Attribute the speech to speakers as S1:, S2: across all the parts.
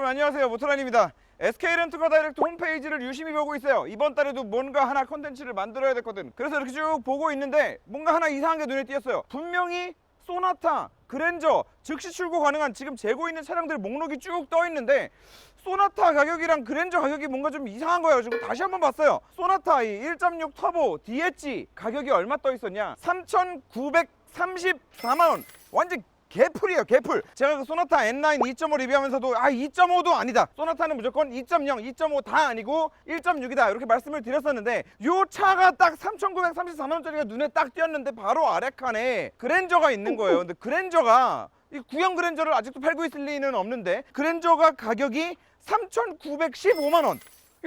S1: 안녕하세요, 모토란입니다. SK렌트카 다이렉트 홈페이지를 유심히 보고 있어요. 이번 달에도 뭔가 하나 컨텐츠를 만들어야 됐거든. 그래서 이렇게 쭉 보고 있는데 뭔가 하나 이상한 게 눈에 띄었어요. 분명히 소나타, 그랜저, 즉시 출고 가능한 지금 재고 있는 차량들 목록이 쭉 떠 있는데 소나타 가격이랑 그랜저 가격이 뭔가 좀 이상한 거예요. 지금 다시 한번 봤어요. 소나타 이 1.6 터보 DH 가격이 얼마 떠 있었냐? 3,934만원. 완전 개풀이에요, 개풀. 제가 그 소나타 N9 2.5 리뷰하면서도 2.5도 아니다, 소나타는 무조건 2.0, 2.5 다 아니고 1.6이다 이렇게 말씀을 드렸었는데 요 차가 딱 3,934만원짜리가 눈에 딱 띄었는데 바로 아래 칸에 그랜저가 있는 거예요. 근데 그랜저가 이 구형 그랜저를 아직도 팔고 있을 리는 없는데 그랜저가 가격이 3,915만원.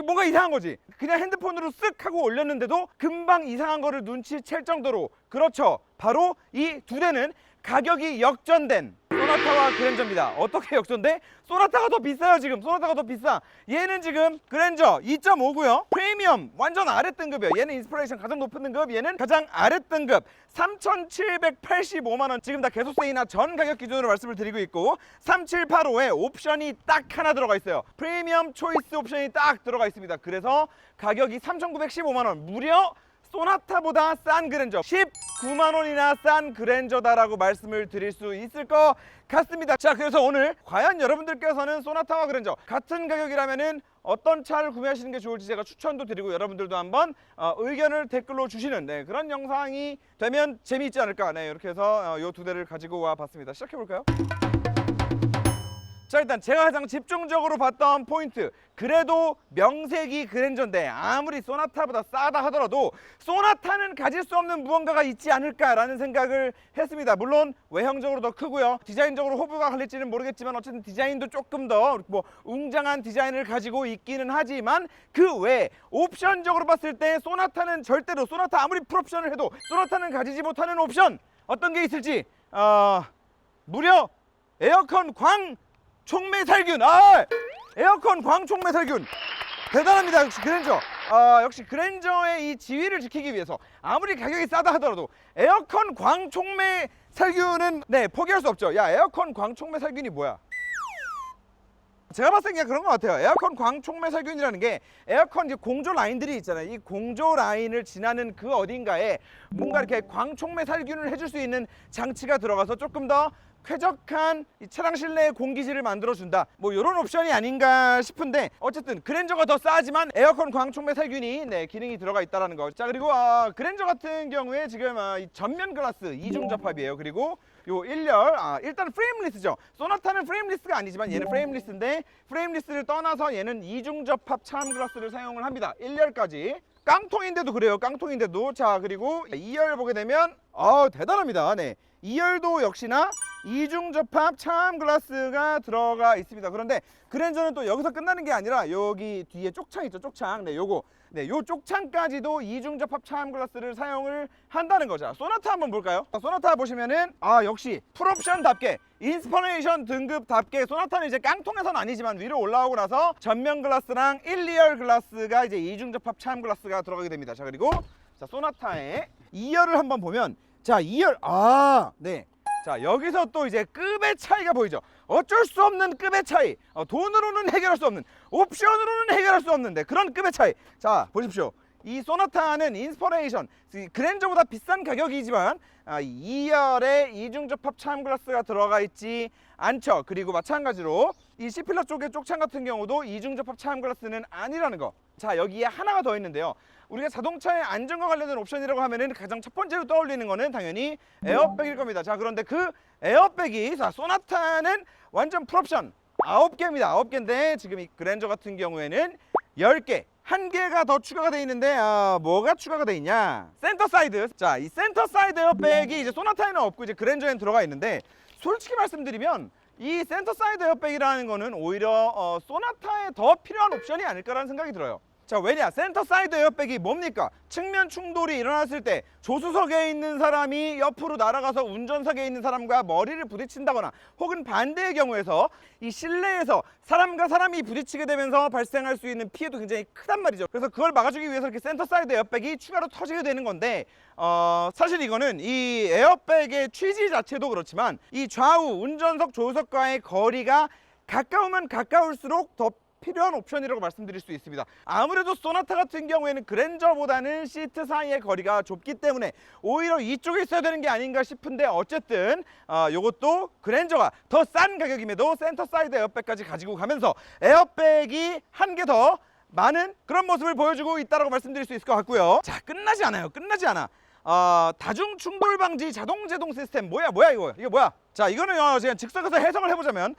S1: 뭔가 이상한 거지. 그냥 핸드폰으로 쓱 하고 올렸는데도 금방 이상한 거를 눈치챌 정도로, 그렇죠, 바로 이 두 대는 가격이 역전된 소나타와 그랜저입니다. 어떻게 역전돼? 소나타가 더 비싸요. 지금 소나타가 더 비싸. 얘는 지금 그랜저 2.5고요 프리미엄 완전 아래 등급이에요. 얘는 인스피레이션 가장 높은 등급, 얘는 가장 아래 등급. 3,785만원 지금 다 개소세이나 전 가격 기준으로 말씀을 드리고 있고, 3785에 옵션이 딱 하나 들어가 있어요. 프리미엄 초이스 옵션이 딱 들어가 있습니다. 그래서 가격이 3,915만원, 무려 소나타보다 싼 그랜저, 19만원이나 싼 그랜저다라고 말씀을 드릴 수 있을 것 같습니다. 자, 그래서 오늘 과연 여러분들께서는 소나타와 그랜저 같은 가격이라면은 어떤 차를 구매하시는 게 좋을지 제가 추천도 드리고 여러분들도 한번 의견을 댓글로 주시는 그런 영상이 되면 재미있지 않을까, 이렇게 해서 이 두 대를 가지고 와 봤습니다. 시작해볼까요? 자, 일단 제가 가장 집중적으로 봤던 포인트, 그래도 명색이 그랜저인데 아무리 소나타보다 싸다 하더라도 소나타는 가질 수 없는 무언가가 있지 않을까라는 생각을 했습니다. 물론 외형적으로 더 크고요, 디자인적으로 호불호가 갈릴지는 모르겠지만 어쨌든 디자인도 조금 더 웅장한 디자인을 가지고 있기는 하지만 그 외에 옵션적으로 봤을 때 소나타는 절대로, 소나타 아무리 풀옵션을 해도 소나타는 가지지 못하는 옵션 어떤 게 있을지, 무려 에어컨 광 촉매 살균. 에어컨 광 촉매 살균 대단합니다. 역시 그랜저. 역시 그랜저의 이 지위를 지키기 위해서 아무리 가격이 싸다 하더라도 에어컨 광 촉매 살균은 포기할 수 없죠. 야, 에어컨 광 촉매 살균이 뭐야? 제가 봤을 때 그냥 그런 것 같아요. 에어컨 광 촉매 살균이라는 게 에어컨 이제 공조 라인들이 있잖아요. 이 공조 라인을 지나는 그 어딘가에 뭔가 이렇게 광 촉매 살균을 해줄 수 있는 장치가 들어가서 조금 더 쾌적한 이 차량 실내의 공기질을 만들어준다, 이런 옵션이 아닌가 싶은데, 어쨌든 그랜저가 더 싸지만 에어컨 광촉매 살균이 기능이 들어가 있다는 거. 자, 그리고 그랜저 같은 경우에 지금 이 전면 글라스 이중 접합이에요. 그리고 요 1열, 일단 프레임리스죠. 소나타는 프레임리스가 아니지만 얘는 프레임리스인데, 프레임리스를 떠나서 얘는 이중 접합 차암 글라스를 사용을 합니다. 1열까지. 깡통인데도 그래요, 깡통인데도. 자, 그리고 2열 보게 되면 대단합니다. 2열도 역시나 이중 접합 차암 글라스가 들어가 있습니다. 그런데 그랜저는 또 여기서 끝나는 게 아니라 여기 뒤에 쪽창 있죠, 쪽창. 요 쪽창까지도 이중 접합 차암 글라스를 사용을 한다는 거죠. 소나타 한번 볼까요? 소나타 보시면은 역시 풀옵션답게, 인스퍼레이션 등급답게 소나타는 이제 깡통에서는 아니지만 위로 올라오고 나서 전면 글라스랑 1, 2열 글라스가 이제 이중 접합 차암 글라스가 들어가게 됩니다. 자, 그리고 소나타의 2열을 한번 보면, 자, 2열 자, 여기서 또 이제 급의 차이가 보이죠. 어쩔 수 없는 급의 차이, 돈으로는 해결할 수 없는, 옵션으로는 해결할 수 없는데 그런 급의 차이. 자, 보십시오. 이 소나타는 인스퍼레이션, 그랜저보다 비싼 가격이지만 2열에 이중접합 차암 글라스가 들어가 있지 않죠. 그리고 마찬가지로 이 C필러 쪽의 쪽창 같은 경우도 이중접합 차암 글라스는 아니라는 거. 자, 여기에 하나가 더 있는데요. 우리가 자동차의 안전과 관련된 옵션이라고 하면은 가장 첫 번째로 떠올리는 거는 당연히 에어백일 겁니다. 자, 그런데 그 에어백이, 소나타는 완전 풀옵션 9개입니다. 9개인데 지금 이 그랜저 같은 경우에는 10개, 1개가 더 추가가 돼 있는데, 뭐가 추가가 돼 있냐? 센터 사이드. 자, 이 센터 사이드 에어백이 이제 소나타에는 없고 이제 그랜저에는 들어가 있는데, 솔직히 말씀드리면 이 센터 사이드 에어백이라는 거는 오히려 소나타에 더 필요한 옵션이 아닐까라는 생각이 들어요. 자, 왜냐? 센터 사이드 에어백이 뭡니까? 측면 충돌이 일어났을 때 조수석에 있는 사람이 옆으로 날아가서 운전석에 있는 사람과 머리를 부딪힌다거나, 혹은 반대의 경우에서 이 실내에서 사람과 사람이 부딪히게 되면서 발생할 수 있는 피해도 굉장히 크단 말이죠. 그래서 그걸 막아주기 위해서 이렇게 센터 사이드 에어백이 추가로 터지게 되는 건데, 사실 이거는 이 에어백의 취지 자체도 그렇지만 이 좌우 운전석 조수석과의 거리가 가까우면 가까울수록 더 필요한 옵션이라고 말씀드릴 수 있습니다. 아무래도 소나타 같은 경우에는 그랜저보다는 시트 사이의 거리가 좁기 때문에 오히려 이쪽에 있어야 되는 게 아닌가 싶은데, 어쨌든 요것도 그랜저가 더 싼 가격임에도 센터 사이드 에어백까지 가지고 가면서 에어백이 한 개 더 많은 그런 모습을 보여주고 있다고 말씀드릴 수 있을 것 같고요. 자, 끝나지 않아요. 끝나지 않아. 다중 충돌 방지 자동 제동 시스템. 뭐야 이거 뭐야? 자, 이거는 그냥 즉석에서 해석을 해보자면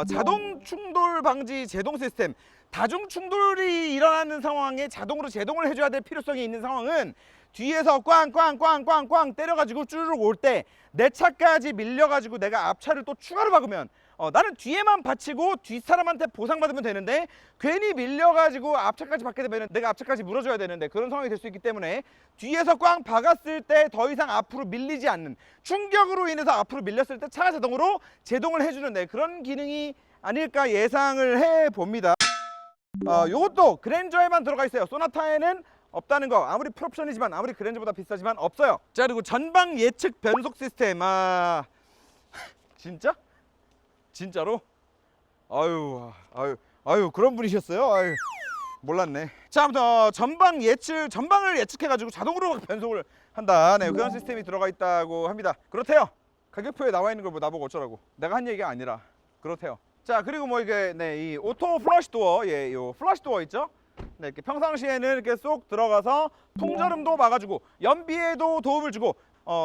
S1: 자동 충돌 방지 제동 시스템. 다중 충돌이 일어나는 상황에 자동으로 제동을 해줘야 될 필요성이 있는 상황은 뒤에서 꽝꽝꽝꽝꽝 때려가지고 쭈르륵 올 때 내 차까지 밀려가지고 내가 앞차를 또 추가로 박으면 나는 뒤에만 받치고 뒷사람한테 보상받으면 되는데, 괜히 밀려가지고 앞차까지 받게 되면 내가 앞차까지 물어줘야 되는데 그런 상황이 될 수 있기 때문에 뒤에서 꽝 박았을 때 더 이상 앞으로 밀리지 않는, 충격으로 인해서 앞으로 밀렸을 때 차가 자동으로 제동을 해주는 그런 기능이 아닐까 예상을 해봅니다. 요것도 그랜저에만 들어가 있어요. 소나타에는 없다는 거. 아무리 풀옵션이지만, 아무리 그랜저보다 비싸지만 없어요. 자, 그리고 전방 예측 변속 시스템. 진짜? 진짜로? 아유 그런 분이셨어요? 아유, 몰랐네. 자, 아무튼 전방을 예측해가지고 자동으로 변속을 한다. 네, 그런 시스템이 들어가 있다고 합니다. 그렇대요. 가격표에 나와 있는 걸 뭐 나보고 어쩌라고. 내가 한 얘기가 아니라 그렇대요. 자, 그리고 뭐 이게 이 오토 플러시 도어, 요 플러시 도어 있죠? 네, 이렇게 평상시에는 이렇게 쏙 들어가서 통저름도 막아주고 연비에도 도움을 주고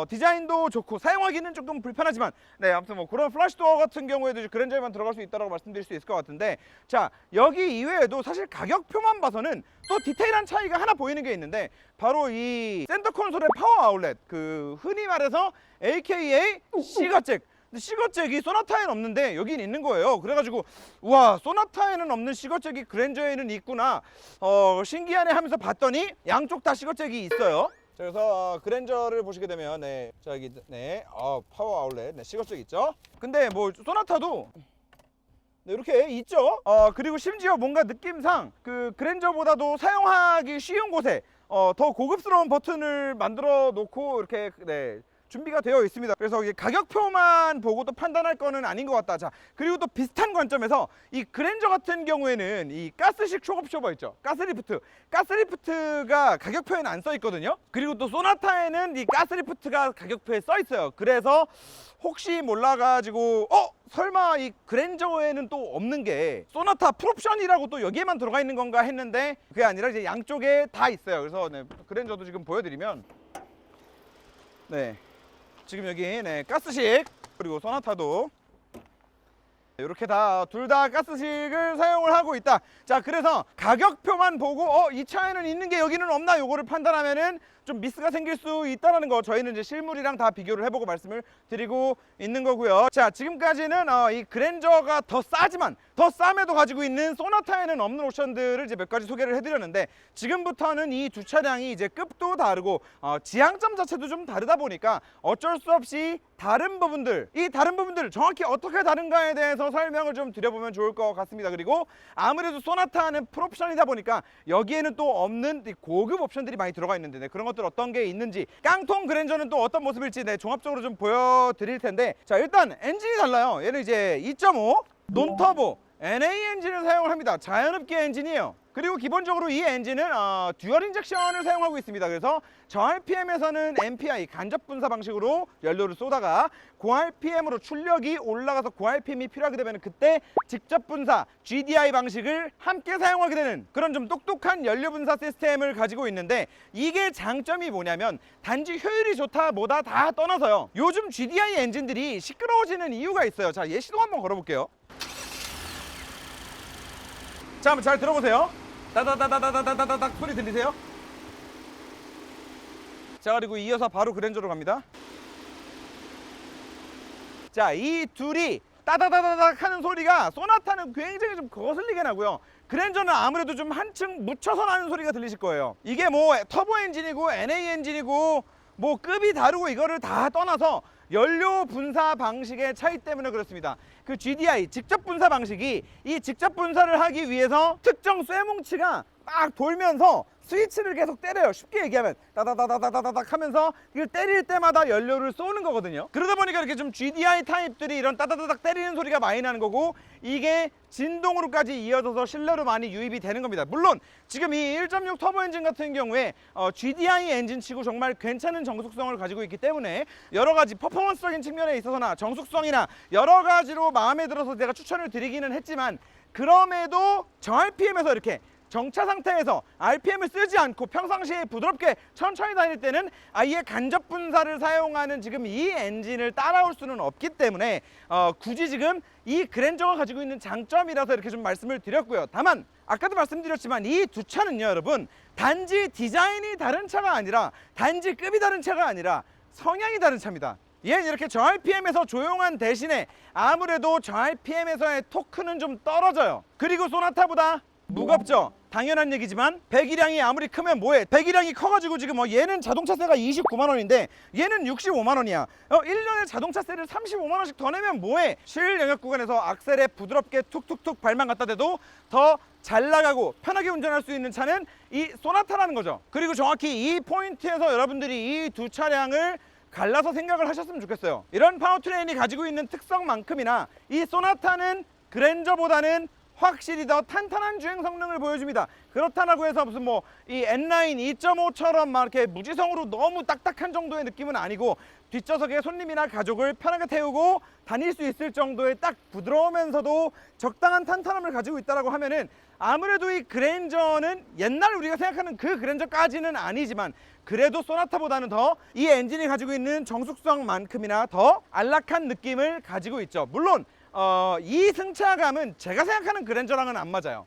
S1: 디자인도 좋고 사용하기는 조금 불편하지만, 네, 아무튼 뭐 그런 플래시 도어 같은 경우에도 그랜저에만 들어갈 수 있다고 말씀드릴 수 있을 것 같은데, 자, 여기 이외에도 사실 가격표만 봐서는 또 디테일한 차이가 하나 보이는 게 있는데, 바로 이 센터 콘솔의 파워 아울렛, 그 흔히 말해서 AKA C거잭. 근데 C거잭이 소나타에는 없는데 여긴 있는 거예요. 그래가지고 우와, 소나타에는 없는 C거잭이 그랜저에는 있구나, 신기하네 하면서 봤더니 양쪽 다 C거잭이 있어요. 그래서 그랜저를 보시게 되면 자, 여기 파워 아울렛 C거잭 있죠. 근데 뭐 소나타도 이렇게 있죠. 그리고 심지어 뭔가 느낌상 그 그랜저보다도 사용하기 쉬운 곳에 더 고급스러운 버튼을 만들어 놓고 이렇게 준비가 되어 있습니다. 그래서 이게 가격표만 보고 또 판단할 거는 아닌 것 같다. 자, 그리고 또 비슷한 관점에서 이 그랜저 같은 경우에는 이 가스식 쇼업 쇼버 있죠. 가스리프트가 가격표에는 안 써 있거든요. 그리고 또 소나타에는 이 가스리프트가 가격표에 써 있어요. 그래서 혹시 몰라가지고 설마 이 그랜저에는 또 없는 게 소나타 풀옵션이라고 또 여기에만 들어가 있는 건가 했는데, 그게 아니라 이제 양쪽에 다 있어요. 그래서 그랜저도 지금 보여드리면 지금 여기 가스식, 그리고 소나타도 이렇게 둘 다 가스식을 사용을 하고 있다. 자, 그래서 가격표만 보고 이 차에는 있는 게 여기는 없나, 요거를 판단하면은 좀 미스가 생길 수 있다는 거, 저희는 이제 실물이랑 다 비교를 해보고 말씀을 드리고 있는 거고요. 자, 지금까지는 이 그랜저가 더 싸지만 더 쌈에도 가지고 있는 소나타에는 없는 옵션들을 이제 몇 가지 소개를 해드렸는데, 지금부터는 이 두 차량이 이제 급도 다르고 지향점 자체도 좀 다르다 보니까 어쩔 수 없이 이 다른 부분들 정확히 어떻게 다른가에 대해서 설명을 좀 드려보면 좋을 것 같습니다. 그리고 아무래도 소나타는 풀옵션이다 보니까 여기에는 또 없는 고급 옵션들이 많이 들어가 있는데 그런 것들 어떤 게 있는지, 깡통 그랜저는 또 어떤 모습일지 종합적으로 좀 보여드릴 텐데, 자, 일단 엔진이 달라요. 얘는 이제 2.5 논터보 NA 엔진을 사용을 합니다. 자연흡기 엔진이에요. 그리고 기본적으로 이 엔진은 듀얼 인젝션을 사용하고 있습니다. 그래서 저RPM에서는 MPI 간접 분사 방식으로 연료를 쏘다가 고RPM으로 출력이 올라가서 고RPM이 필요하게 되면 그때 직접 분사 GDI 방식을 함께 사용하게 되는 그런 좀 똑똑한 연료 분사 시스템을 가지고 있는데, 이게 장점이 뭐냐면 단지 효율이 좋다 뭐다 다 떠나서요, 요즘 GDI 엔진들이 시끄러워지는 이유가 있어요. 자, 얘 시동 한번 걸어볼게요. 자, 한번 잘 들어보세요. 따다다다다다다닥 소리 들리세요? 자, 그리고 이어서 바로 그랜저로 갑니다. 자, 이 둘이 따다다다닥 하는 소리가 소나타는 굉장히 좀 거슬리게 나고요, 그랜저는 아무래도 좀 한층 묻혀서 나는 소리가 들리실 거예요. 이게 뭐 터보 엔진이고 NA 엔진이고 뭐 급이 다르고 이거를 다 떠나서 연료 분사 방식의 차이 때문에 그렇습니다. 그 GDI 직접 분사 방식이 이 직접 분사를 하기 위해서 특정 쇠뭉치가 막 돌면서 스위치를 계속 때려요. 쉽게 얘기하면 따다다다다다닥 하면서 이걸 때릴 때마다 연료를 쏘는 거거든요. 그러다 보니까 이렇게 좀 GDI 타입들이 이런 따다다닥 때리는 소리가 많이 나는 거고, 이게 진동으로까지 이어져서 실내로 많이 유입이 되는 겁니다. 물론 지금 이 1.6 터보 엔진 같은 경우에 GDI 엔진 치고 정말 괜찮은 정숙성을 가지고 있기 때문에 여러 가지 퍼포먼스적인 측면에 있어서나 정숙성이나 여러 가지로 마음에 들어서 제가 추천을 드리기는 했지만, 그럼에도 저RPM에서 이렇게 정차 상태에서 RPM을 쓰지 않고 평상시에 부드럽게 천천히 다닐 때는 아예 간접 분사를 사용하는 지금 이 엔진을 따라올 수는 없기 때문에 굳이 지금 이 그랜저가 가지고 있는 장점이라서 이렇게 좀 말씀을 드렸고요. 다만 아까도 말씀드렸지만 이 두 차는요, 여러분, 단지 디자인이 다른 차가 아니라, 단지 급이 다른 차가 아니라 성향이 다른 차입니다. 얘는 이렇게 저RPM에서 조용한 대신에 아무래도 저RPM에서의 토크는 좀 떨어져요. 그리고 소나타보다 무겁죠. 당연한 얘기지만 배기량이 아무리 크면 뭐해. 배기량이 커가지고 지금 얘는 자동차세가 29만 원인데 얘는 65만 원이야. 1년에 자동차세를 35만 원씩 더 내면 뭐해. 실 영역 구간에서 악셀에 부드럽게 툭툭툭 발만 갖다 대도 더 잘 나가고 편하게 운전할 수 있는 차는 이 소나타라는 거죠. 그리고 정확히 이 포인트에서 여러분들이 이 두 차량을 갈라서 생각을 하셨으면 좋겠어요. 이런 파워트레인이 가지고 있는 특성만큼이나 이 소나타는 그랜저보다는 확실히 더 탄탄한 주행 성능을 보여줍니다. 그렇다고 해서 무슨 뭐 이 N9 2.5처럼 막 이렇게 무지성으로 너무 딱딱한 정도의 느낌은 아니고, 뒷좌석에 손님이나 가족을 편하게 태우고 다닐 수 있을 정도의 딱 부드러우면서도 적당한 탄탄함을 가지고 있다라고 하면은, 아무래도 이 그랜저는 옛날 우리가 생각하는 그 그랜저까지는 아니지만 그래도 소나타보다는 더 이 엔진이 가지고 있는 정숙성만큼이나 더 안락한 느낌을 가지고 있죠. 물론 이 승차감은 제가 생각하는 그랜저랑은 안 맞아요.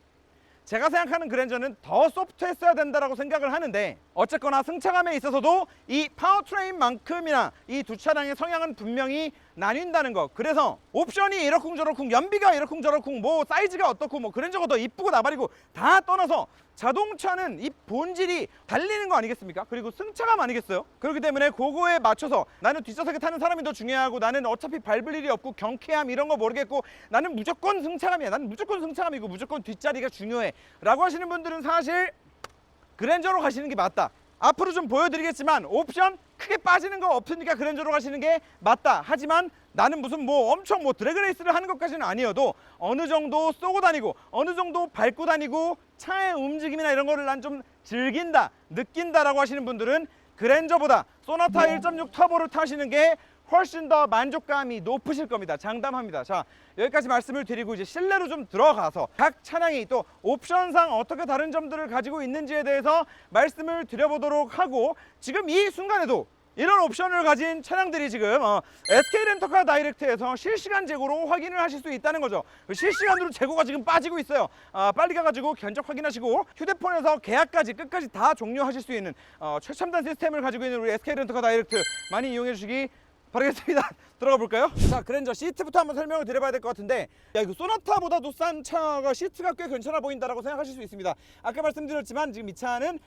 S1: 제가 생각하는 그랜저는 더 소프트했어야 된다고 생각을 하는데, 어쨌거나 승차감에 있어서도 이 파워트레인만큼이나 이 두 차량의 성향은 분명히 나뉜다는 거. 그래서 옵션이 이러쿵저러쿵, 연비가 이러쿵저러쿵, 뭐 사이즈가 어떻고, 뭐 그랜저가 더 이쁘고 나발이고 다 떠나서 자동차는 이 본질이 달리는 거 아니겠습니까? 그리고 승차감 아니겠어요? 그렇기 때문에 그거에 맞춰서 나는 뒷좌석에 타는 사람이 더 중요하고, 나는 어차피 밟을 일이 없고 경쾌함 이런 거 모르겠고 나는 무조건 승차감이야, 나는 무조건 승차감이고 무조건 뒷자리가 중요해 라고 하시는 분들은 사실 그랜저로 가시는 게 맞다. 앞으로 좀 보여드리겠지만 옵션 크게 빠지는 거 없으니까 그랜저로 가시는 게 맞다. 하지만 나는 무슨 뭐 엄청 뭐 드래그레이스를 하는 것까지는 아니어도 어느 정도 쏘고 다니고 어느 정도 밟고 다니고 차의 움직임이나 이런 거를 난 좀 즐긴다, 느낀다라고 하시는 분들은 그랜저보다 소나타 1.6 터보를 타시는 게 훨씬 더 만족감이 높으실 겁니다. 장담합니다. 자, 여기까지 말씀을 드리고 이제 실내로 좀 들어가서 각 차량이 또 옵션상 어떻게 다른 점들을 가지고 있는지에 대해서 말씀을 드려보도록 하고, 지금 이 순간에도 이런 옵션을 가진 차량들이 지금 SK 렌터카 다이렉트에서 실시간 재고로 확인을 하실 수 있다는 거죠. 실시간으로 재고가 지금 빠지고 있어요. 빨리 가가지고 견적 확인하시고 휴대폰에서 계약까지 끝까지 다 종료하실 수 있는 최첨단 시스템을 가지고 있는 우리 SK 렌터카 다이렉트 많이 이용해 주시기 바라겠습니다. 들어가 볼까요? 자, 그랜저 시트부터 한번 설명을 드려봐야 될 것 같은데, 야, 이거 소나타보다도 싼 차가 시트가 꽤 괜찮아 보인다라고 생각하실 수 있습니다. 아까 말씀드렸지만 지금 이 차는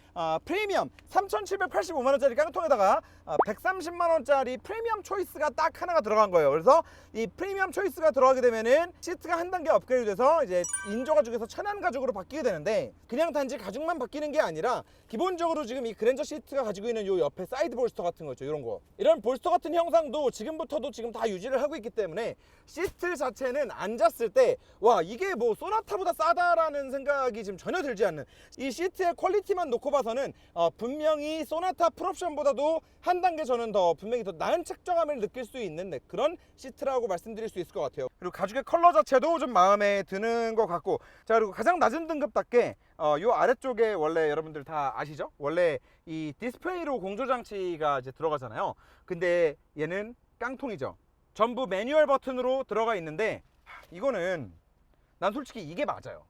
S1: 프리미엄 3,785만 원짜리 깡통에다가 130만 원짜리 프리미엄 초이스가 딱 하나가 들어간 거예요. 그래서 이 프리미엄 초이스가 들어가게 되면은 시트가 한 단계 업그레이드돼서 이제 인조 가죽에서 천연 가죽으로 바뀌게 되는데, 그냥 단지 가죽만 바뀌는 게 아니라 기본적으로 지금 이 그랜저 시트가 가지고 있는 요 옆에 사이드 볼스터 같은 거 있죠. 이런 거, 이런 볼스터 같은 형상도 지금부터도 지금 다 유지를 하고 있기 때문에 시트 자체는 앉았을 때 와, 이게 뭐 소나타보다 싸다라는 생각이 지금 전혀 들지 않는, 이 시트의 퀄리티만 놓고 봐서는 분명히 소나타 풀옵션보다도 한 단계 저는 더 분명히 더 나은 착정감을 느낄 수 있는 그런 시트라고 말씀드릴 수 있을 것 같아요. 그리고 가죽의 컬러 자체도 좀 마음에 드는 것 같고, 자, 그리고 가장 낮은 등급답게 요 아래쪽에 원래 여러분들 다 아시죠? 원래 이 디스플레이로 공조 장치가 이제 들어가잖아요. 근데 얘는 깡통이죠. 전부 매뉴얼 버튼으로 들어가 있는데, 이거는 난 솔직히 이게 맞아요.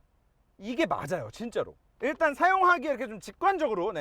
S1: 이게 맞아요, 진짜로. 일단 사용하기에 이렇게 좀 직관적으로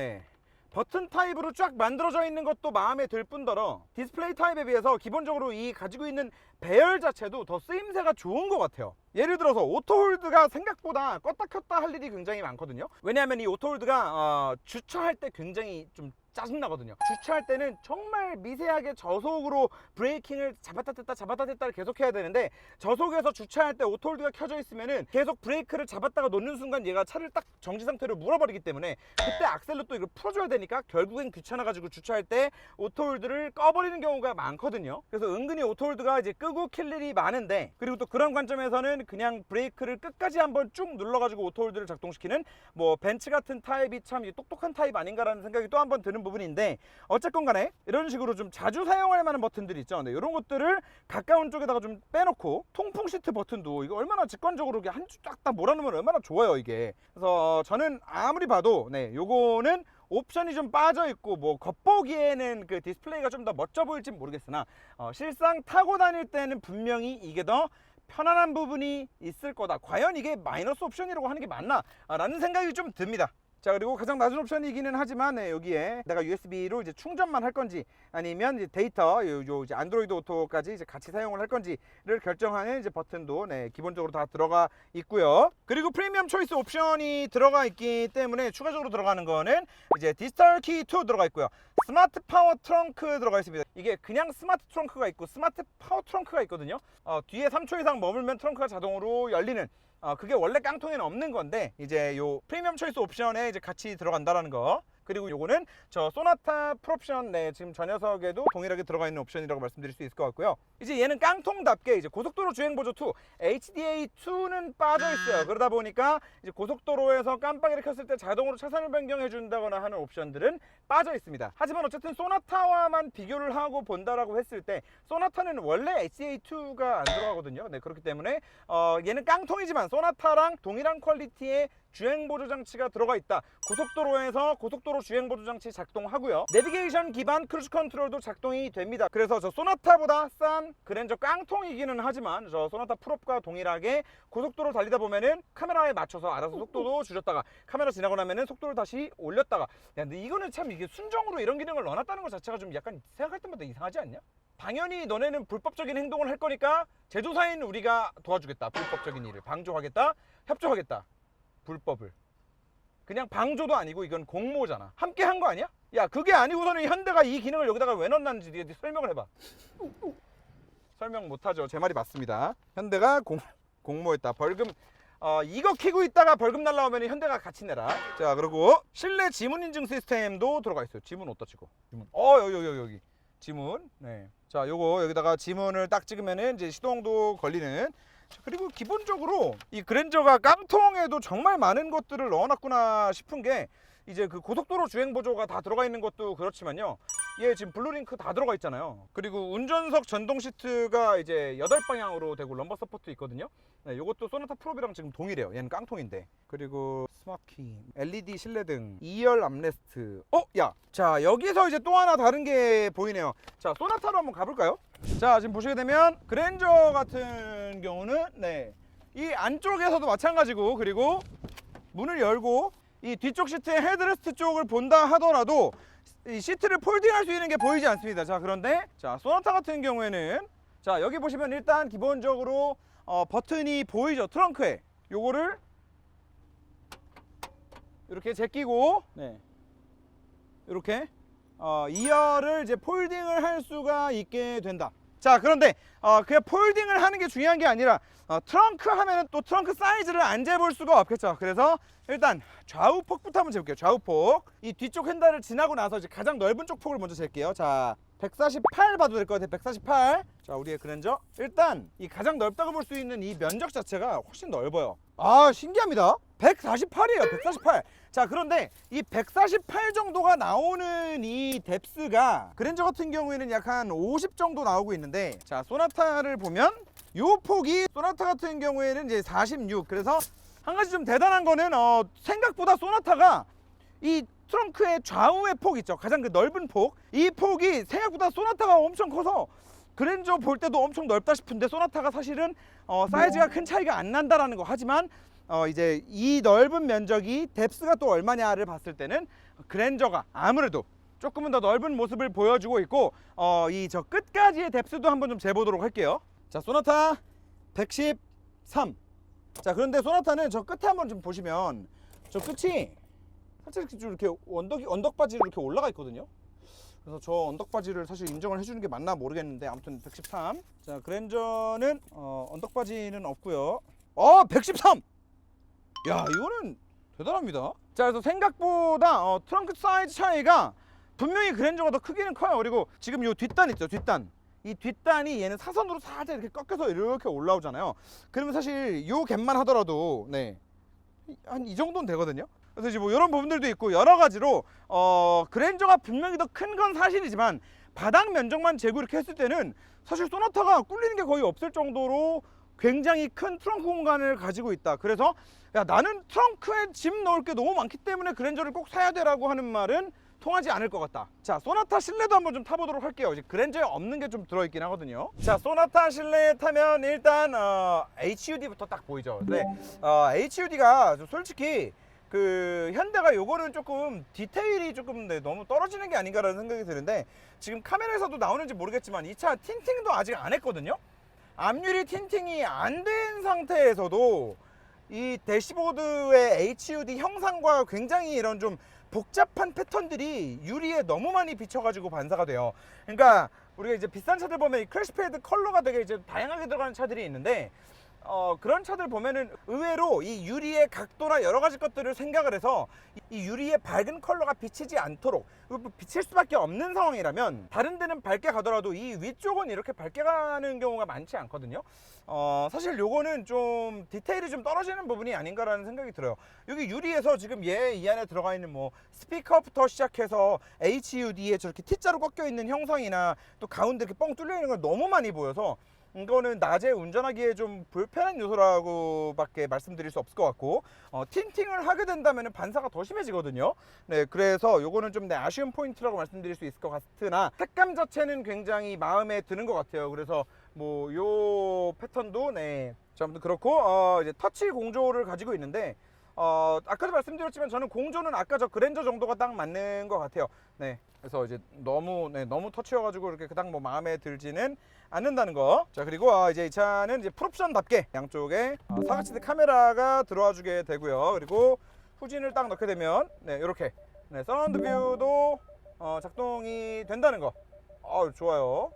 S1: 버튼 타입으로 쫙 만들어져 있는 것도 마음에 들 뿐더러 디스플레이 타입에 비해서 기본적으로 이 가지고 있는 배열 자체도 더 쓰임새가 좋은 것 같아요. 예를 들어서 오토홀드가 생각보다 껐다 켰다 할 일이 굉장히 많거든요. 왜냐하면 이 오토홀드가 주차할 때 굉장히 좀 짜증나거든요. 주차할 때는 정말 미세하게 저속으로 브레이킹을 잡았다 뗐다를 계속 해야 되는데, 저속에서 주차할 때 오토홀드가 켜져 있으면은 계속 브레이크를 잡았다가 놓는 순간 얘가 차를 딱 정지 상태로 물어버리기 때문에 그때 악셀로 또 이걸 풀어줘야 되니까 결국엔 귀찮아가지고 주차할 때 오토홀드를 꺼버리는 경우가 많거든요. 그래서 은근히 오토홀드가 이제 끄고 킬 일이 많은데, 그리고 또 그런 관점에서는 그냥 브레이크를 끝까지 한번 쭉 눌러가지고 오토홀드를 작동시키는 뭐 벤츠 같은 타입이 참 똑똑한 타입 아닌가라는 생각이 또 한번 드는 부분인데, 어쨌건 간에 이런 식으로 좀 자주 사용할 만한 버튼들이 있죠. 네, 이런 것들을 가까운 쪽에다가 좀 빼놓고, 통풍 시트 버튼도 이거 얼마나 직관적으로 한 줄 딱 몰아놓으면 얼마나 좋아요 이게. 그래서 저는 아무리 봐도 네, 요거는 옵션이 좀 빠져 있고, 뭐 겉보기에는 그 디스플레이가 좀 더 멋져 보일진 모르겠으나 실상 타고 다닐 때는 분명히 이게 더 편안한 부분이 있을 거다. 과연 이게 마이너스 옵션이라고 하는 게 맞나? 라는 생각이 좀 듭니다. 자, 그리고 가장 낮은 옵션이기는 하지만 네, 여기에 내가 USB로 이제 충전만 할 건지, 아니면 이제 데이터 요 이제 안드로이드 오토까지 이제 같이 사용을 할 건지를 결정하는 이제 버튼도 네, 기본적으로 다 들어가 있고요. 그리고 프리미엄 초이스 옵션이 들어가 있기 때문에 추가적으로 들어가는 거는 이제 디지털 키 2 들어가 있고요. 스마트 파워 트렁크 들어가 있습니다. 이게 그냥 스마트 트렁크가 있고 스마트 파워 트렁크가 있거든요. 뒤에 3초 이상 머물면 트렁크가 자동으로 열리는, 그게 원래 깡통에는 없는 건데 이제 요 프리미엄 초이스 옵션에 이제 같이 들어간다라는 거. 그리고 요거는 저 소나타 풀옵션, 네, 지금 저 녀석에도 동일하게 들어가 있는 옵션이라고 말씀드릴 수 있을 것 같고요. 이제 얘는 깡통답게 이제 고속도로 주행보조 2 HDA2는 빠져 있어요. 그러다 보니까 이제 고속도로에서 깜빡이를 켰을 때 자동으로 차선을 변경해 준다거나 하는 옵션들은 빠져 있습니다. 하지만 어쨌든 소나타와만 비교를 하고 본다라고 했을 때 소나타는 원래 HDA2가 안 들어가거든요. 네, 그렇기 때문에 얘는 깡통이지만 소나타랑 동일한 퀄리티의 주행보조 장치가 들어가 있다. 고속도로에서 고속도로 주행보조 장치 작동하고요. 내비게이션 기반 크루즈 컨트롤도 작동이 됩니다. 그래서 저 소나타보다 싼 그랜저 깡통이기는 하지만 저 소나타 풀업과 동일하게 고속도로 달리다 보면은 카메라에 맞춰서 알아서 속도도 줄였다가 카메라 지나고 나면은 속도를 다시 올렸다가, 야, 근데 이거는 참 이게 순정으로 이런 기능을 넣어놨다는 것 자체가 좀 약간 생각할 때마다 이상하지 않냐? 당연히 너네는 불법적인 행동을 할 거니까 제조사인 우리가 도와주겠다. 불법적인 일을 방조하겠다. 협조하겠다. 불법을. 그냥 방조도 아니고 이건 공모잖아. 함께 한 거 아니야? 야, 그게 아니고서는 현대가 이 기능을 여기다가 왜 넣었는지 네가 설명을 해봐. 설명 못하죠. 제 말이 맞습니다. 현대가 공모했다. 벌금, 이거 키고 있다가 벌금 날라오면 현대가 같이 내라. 자, 그리고 실내 지문 인증 시스템도 들어가 있어요. 지문 어디다 찍어? 지문. 여기 지문. 네. 자, 요거 여기다가 지문을 딱 찍으면은 이제 시동도 걸리는. 그리고 기본적으로 이 그랜저가 깡통에도 정말 많은 것들을 넣어놨구나 싶은 게, 이제 그 고속도로 주행 보조가 다 들어가 있는 것도 그렇지만요, 얘 지금 블루링크 다 들어가 있잖아요. 그리고 운전석 전동 시트가 이제 8방향으로 되고 럼버 서포트 있거든요. 네, 이것도 소나타 프로비랑 지금 동일해요. 얘는 깡통인데. 그리고 스마키, LED 실내등, 2열 암레스트. 야, 자, 여기서 이제 또 하나 다른 게 보이네요. 자, 소나타로 한번 가볼까요? 자, 지금 보시게 되면 그랜저 같은 경우는 네, 이 안쪽에서도 마찬가지고, 그리고 문을 열고 이 뒤쪽 시트의 헤드레스트 쪽을 본다 하더라도 이 시트를 폴딩할 수 있는 게 보이지 않습니다. 자, 그런데 자, 소나타 같은 경우에는 자, 여기 보시면 일단 기본적으로 버튼이 보이죠. 트렁크에 요거를 이렇게 제끼고, 네, 이렇게 2열을 이제 폴딩을 할 수가 있게 된다. 자, 그런데 그냥 폴딩을 하는 게 중요한 게 아니라 트렁크 하면은 또 트렁크 사이즈를 안 재볼 수가 없겠죠. 그래서 일단 좌우 폭부터 한번 재볼게요. 좌우 폭. 이 뒤쪽 핸들을 지나고 나서 이제 가장 넓은 쪽 폭을 먼저 잴게요. 자, 148 봐도 될 것 같아요. 148. 자, 우리의 그랜저. 일단 이 가장 넓다고 볼 수 있는 이 면적 자체가 훨씬 넓어요. 아, 신기합니다. 148이에요. 148. 자, 그런데 이 148 정도가 나오는 이 뎁스가 그랜저 같은 경우에는 약 한 50 정도 나오고 있는데, 자, 소나타를 보면 요 폭이 소나타 같은 경우에는 이제 46. 그래서 한 가지 좀 대단한 거는 생각보다 소나타가 이 트렁크의 좌우의 폭 있죠. 가장 그 넓은 폭. 이 폭이 생각보다 소나타가 엄청 커서 그랜저 볼 때도 엄청 넓다 싶은데 소나타가 사실은 사이즈가 큰 차이가 안 난다라는 거. 하지만 이제 이 넓은 면적이 뎁스가 또 얼마냐를 봤을 때는 그랜저가 아무래도 조금은 더 넓은 모습을 보여주고 있고, 이 저 끝까지의 뎁스도 한번 좀 재보도록 할게요. 자, 소나타 113. 자, 그런데 소나타는 저 끝에 한번 좀 보시면 저 끝이 살짝 좀 이렇게 언덕 바지로 이렇게 올라가 있거든요. 그래서 저 언덕 바지를 사실 인정을 해주는 게 맞나 모르겠는데 아무튼 113. 자, 그랜저는 언덕 바지는 없고요. 113. 야, 이거는 대단합니다. 자, 그래서 생각보다 트렁크 사이즈 차이가 분명히 그랜저가 더 크기는 커요. 그리고 지금 이 뒷단 있죠, 뒷단. 이 뒷단이 얘는 사선으로 살짝 이렇게 꺾여서 이렇게 올라오잖아요. 그러면 사실 이 갭만 하더라도 네, 한 이 정도는 되거든요. 그래서 이제 뭐 이런 부분들도 있고 여러 가지로 그랜저가 분명히 더 큰 건 사실이지만 바닥 면적만 재고 이렇게 했을 때는 사실 소나타가 꿀리는 게 거의 없을 정도로 굉장히 큰 트렁크 공간을 가지고 있다. 그래서 야, 나는 트렁크에 짐 넣을 게 너무 많기 때문에 그랜저를 꼭 사야 되라고 하는 말은 통하지 않을 것 같다. 자, 소나타 실내도 한번 좀 타보도록 할게요. 이제 그랜저에 없는 게 좀 들어있긴 하거든요. 자, 소나타 실내에 타면 일단 HUD부터 딱 보이죠. 네, HUD가 솔직히 그 현대가 요거는 조금 디테일이 조금 너무 떨어지는 게 아닌가라는 생각이 드는데, 지금 카메라에서도 나오는지 모르겠지만 이 차 틴팅도 아직 안 했거든요. 앞유리 틴팅이 안 된 상태에서도 이 대시보드의 HUD 형상과 굉장히 이런 좀 복잡한 패턴들이 유리에 너무 많이 비쳐가지고 반사가 돼요. 그러니까 우리가 이제 비싼 차들 보면 이 크래시패드 컬러가 되게 이제 다양하게 들어가는 차들이 있는데 그런 차들 보면은 의외로 이 유리의 각도나 여러 가지 것들을 생각을 해서 이 유리의 밝은 컬러가 비치지 않도록, 비칠 수밖에 없는 상황이라면 다른 데는 밝게 가더라도 이 위쪽은 이렇게 밝게 가는 경우가 많지 않거든요. 사실 요거는 좀 디테일이 좀 떨어지는 부분이 아닌가라는 생각이 들어요. 여기 유리에서 지금 이 안에 들어가 있는 뭐 스피커부터 시작해서 HUD에 저렇게 T자로 꺾여 있는 형상이나 또 가운데 이렇게 뻥 뚫려 있는 걸 너무 많이 보여서 이거는 낮에 운전하기에 좀 불편한 요소라고밖에 말씀드릴 수 없을 것 같고, 틴팅을 하게 된다면 반사가 더 심해지거든요. 네, 그래서 요거는 좀 아쉬운 포인트라고 말씀드릴 수 있을 것 같으나 색감 자체는 굉장히 마음에 드는 것 같아요. 그래서 뭐 요 패턴도 네, 자, 아무튼 그렇고 이제 터치 공조를 가지고 있는데 아까도 말씀드렸지만 저는 공조는 아까 저 그랜저 정도가 딱 맞는 것 같아요. 네, 그래서 이제 너무 터치여가지고 이렇게 그닥 뭐 마음에 들지는 않는다는 거. 자, 그리고 이제 이 차는 이제 풀옵션답게 양쪽에 사각지대 카메라가 들어와 주게 되고요. 그리고 후진을 딱 넣게 되면 네, 이렇게 네, 서라운드 뷰도 작동이 된다는 거. 좋아요.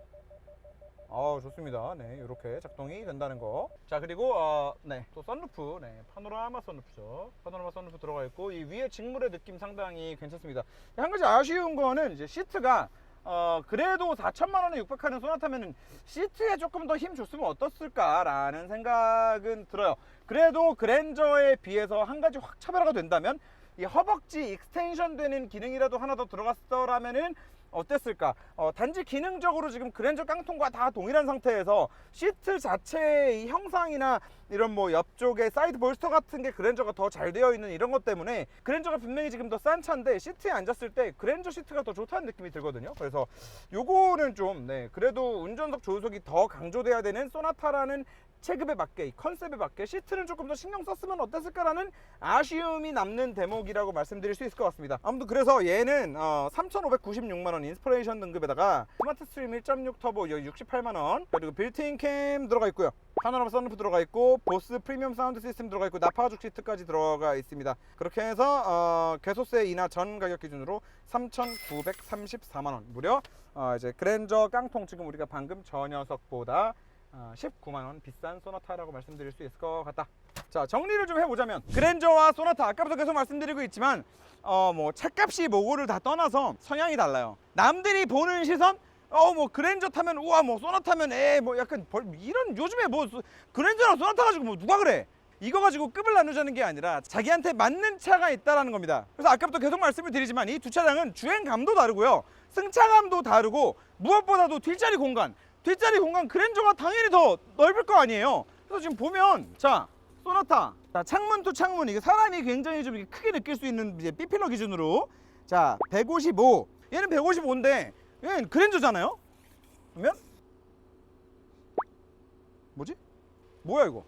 S1: 좋습니다. 네, 이렇게 작동이 된다는 거. 자, 그리고 네, 또 선루프, 네, 파노라마 선루프죠. 파노라마 선루프 들어가 있고 이 위에 직물의 느낌 상당히 괜찮습니다. 한 가지 아쉬운 거는 이제 시트가 그래도 4천만 원에 육박하는 소나타면은 시트에 조금 더 힘 줬으면 어떻을까라는 생각은 들어요. 그래도 그랜저에 비해서 한 가지 확 차별화가 된다면 이 허벅지 익스텐션 되는 기능이라도 하나 더 들어갔더라면은 어땠을까? 단지 기능적으로 지금 그랜저 깡통과 다 동일한 상태에서 시트 자체의 이 형상이나 이런 뭐 옆쪽에 사이드 볼스터 같은 게 그랜저가 더 잘 되어 있는 이런 것 때문에 그랜저가 분명히 지금 더 싼 차인데 시트에 앉았을 때 그랜저 시트가 더 좋다는 느낌이 들거든요. 그래서 요거는 좀 네, 그래도 운전석 조수석이 더 강조돼야 되는 소나타라는 체급에 맞게, 이 컨셉에 맞게 시트는 조금 더 신경 썼으면 어땠을까라는 아쉬움이 남는 대목이라고 말씀드릴 수 있을 것 같습니다. 아무튼 그래서 얘는 3,596만 원 인스피레이션 등급에다가 스마트 스트림 1.6 터보 여기 68만 원, 그리고 빌트인 캠 들어가 있고요. 파노라마 선루프 들어가 있고 보스 프리미엄 사운드 시스템 들어가 있고 나파죽 시트까지 들어가 있습니다. 그렇게 해서 개소세 인하 전 가격 기준으로 3,934만 원, 무려 이제 그랜저 깡통 지금 우리가 방금 저 녀석보다 19만 원 비싼 소나타라고 말씀드릴 수 있을 것 같다. 자, 정리를 좀 해보자면 그랜저와 소나타 아까부터 계속 말씀드리고 있지만 뭐 차값이 뭐고를 다 떠나서 성향이 달라요. 남들이 보는 시선 뭐 그랜저 타면 우와, 뭐 소나타면 뭐 약간 이런, 요즘에 뭐 그랜저랑 소나타 가지고 뭐 누가 그래, 이거 가지고 급을 나누자는 게 아니라 자기한테 맞는 차가 있다라는 겁니다. 그래서 아까부터 계속 말씀을 드리지만 이 두 차량은 주행감도 다르고요, 승차감도 다르고, 무엇보다도 뒷자리 공간 그랜저가 당연히 더 넓을 거 아니에요. 그래서 지금 보면 자, 소나타, 자, 창문 투 창문, 이게 사람이 굉장히 좀 크게 느낄 수 있는 이제 B필러 기준으로 자 155, 얘는 155인데 얘는 그랜저잖아요. 그러면 뭐지? 뭐야 이거?